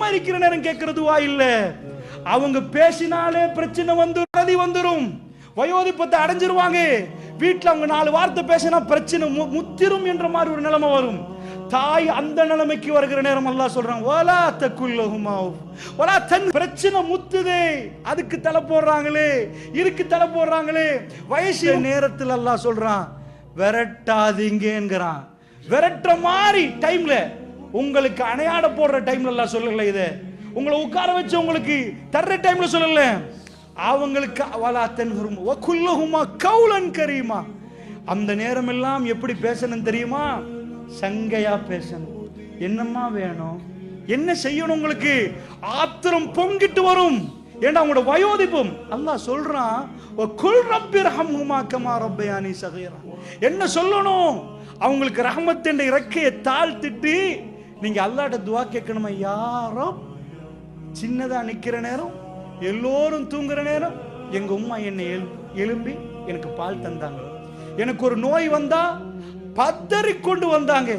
சும்மா இருக்கிற நேரம் கேட்கறதுவா இல்ல. அவங்க பேசினாலே பிரச்சனை வந்துரும், வயோதிபத்தை அடைஞ்சிருவாங்க. வீட்டுல அவங்க 4 வார்த்தை பேசினா பிரச்சனை முத்திரும் என்ற மாதிரி ஒரு நிலைமை வரும். தாய் அந்த நிலைமைக்கு வருகிற நேரம் அல்லாஹ் சொல்றான், வலா தகுல்லஹுமா வலா தன், பிரச்சனை முத்துதே, அதுக்கு தலை போடுறாங்களே, இதுக்கு தலை போடுறாங்களே. வயசு நேரத்தில் அல்லாஹ் சொல்றான், விரட்டாதீங்கங்கறான். விரட்டுற மாதிரி டைம்ல, உங்களுக்கு அணையாட போடுற டைம்ல அல்லாஹ் சொல்லல. இதை உங்களை உட்கார வச்சு உங்களுக்கு தர்ற டைம்ல சொல்லல. அவங்களுக்கு வலா தன்ஹுரும் வகுல்லஹுமா கௌலன் கரீமா. அந்த நேரம் எல்லாம் எப்படி பேசணும் தெரியுமா? சங்கையா பேசணும். என்னம்மா வேணும், என்ன செய்யணும், உங்களுக்கு ஆத்திரம் பொங்கிட்டு வரும். ஏன்னா அவங்களோட வயோதிபம். அல்லாஹ் சொல்றான், வகுல் ரப்பிர்ஹம்ஹுமா கமா ரப்பயானி ஸகீரா. என்ன சொல்லணும்? அவங்களுக்கு ரஹ்மத் என்ற இறக்கையை தாழ்த்திட்டு நீங்க அல்லாஹ்ட்ட துஆ கேட்கணுமா, யா ரப், சின்னதா நிக்கிற நேரம், எல்லோரும் தூங்குற நேரம், எங்க உம்மா என்னை எழும்பி எனக்கு பால் தந்தாங்க. எனக்கு ஒரு நோய் வந்தா பதறிக்கொண்டு வந்தாங்க.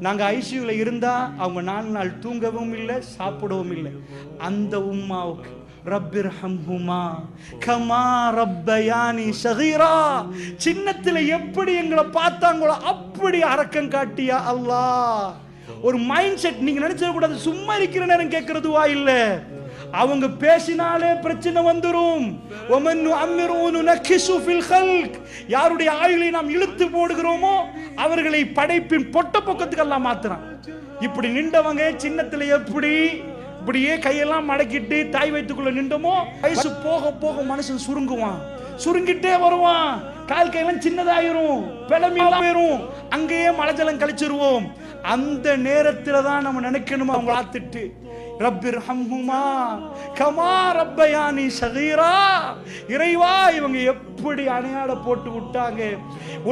நாங்க ஐசியூல இருந்தா அவங்க 4 நாள் தூங்கவும் இல்லை, சாப்பிடவும் இல்லை. அந்த உம்மாவுக்கு ரப்பிர்ஹம்ஹுமா கமா ரப்பயானி ஸகீரா, சின்னத்துல எப்படி எங்களை பார்த்தாங்களோ அப்படி அரக்கம் காட்டியா அல்லாஹ். ஒரு மைண்ட் செட். நீங்க நினைச்ச கூடாது சும்மா இருக்கிற நேரம் கேட்கறதுவா இல்ல. அவங்க பேசினாலே பிரச்சனை வந்துரும். வமன் அம்ருனு நகிசு ஃபில் ஹல்க், யாருடைய ஆயுளை நாம் இழுத்து போடுகிறோமோ அவர்களை படைப்பின் பொட்ட பொக்கத்துக்கு எல்லாம் மாத்துறான். இப்படி நின்றவங்க சின்னத்துல எப்படி இப்படியே கையெல்லாம் மடக்கிட்டு தாய் வயிற்றுக்குள்ள நின்றமோ, வயசு போக போக மனுஷன் சுருங்குவான், சுருங்கிட்டே வருவான், கால் கையெல்லாம் சின்னதாயிரும், பிளமிலாம் போயிரும், அங்கேயே மலைஜலம் கழிச்சிருவோம். அந்த நேரத்துல தான் நம்ம நினைக்கணுமா, அவங்க ஆத்துட்டு ரப்பிர்ஹம்ஹுமா கமா ரப்பயானி ஸகீரா. இறைவா, இவங்க எப்படி அணையாட போட்டு விட்டாங்க,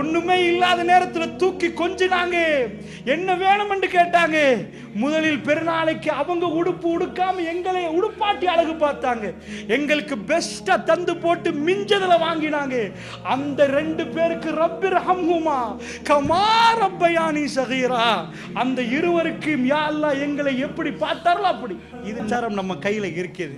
ஒண்ணுமே இல்லாத நேரத்துல தூக்கி கொஞ்சினாங்க, என்ன வேணும் என்று கேட்டாங்க. முதலில் பெருநாளைக்கு அவங்க உடுப்பு உடுக்காம எங்களை உடுப்பாட்டி அழகு பார்த்தாங்க, எங்களுக்கு பெஸ்டா தந்து போட்டு மிஞ்சதுல வாங்கினாங்க. அந்த 2 பேருக்கு ரப்பிர்ஹம்ஹுமா கமா ரப்பயானி ஸகீரா, அந்த இருவருக்கும் யா அல்லாஹ் எங்களை எப்படி பார்த்தார்களோ அப்படி. இது நம்ம கையில இருக்குது.